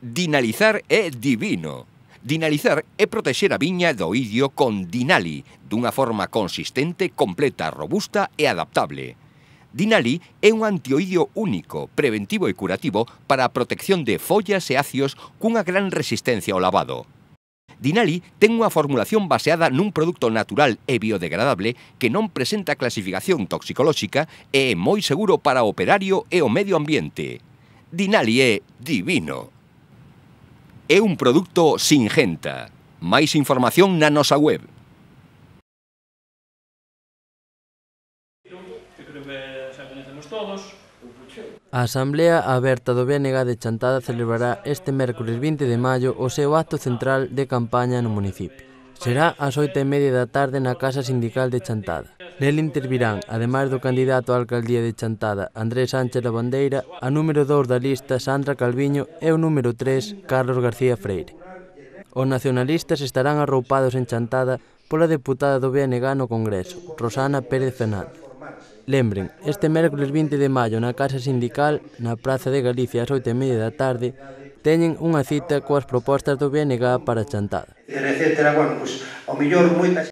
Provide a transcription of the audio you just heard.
Dinalizar é divino. Dinalizar é protexer a viña do idio con Dinali, dunha forma consistente, completa, robusta e adaptable. Dinali é un antioidio único, preventivo e curativo para a protección de follas e acios cunha gran resistencia ao lavado. Dinali ten unha formulación baseada nun produto natural e biodegradable que non presenta clasificación toxicolóxica e é moi seguro para o operario e o medio ambiente. Dinali é divino. É un produto Singenta. Máis información na nosa web. A Asamblea Aberta do BNG de Chantada celebrará este mércores 20 de maio o seu acto central de campaña no municipio. Será ás 8:30 da tarde na Casa Sindical de Chantada. Nel intervirán, ademais do candidato á alcaldía de Chantada, Andrés Sánchez Lavandeira, a número 2 da lista, Sandra Calviño, e o número 3, Carlos García Freire. Os nacionalistas estarán arroupados en Chantada pola deputada do BNG no Congreso, Rosana Pérez Fernández. Lembren, este mércores 20 de maio na Casa Sindical, na Praza de Galicia ás 8:30 da tarde, teñen unha cita coas propostas do BNG para Chantada. Etcétera, bueno, pois, ao mellor moitas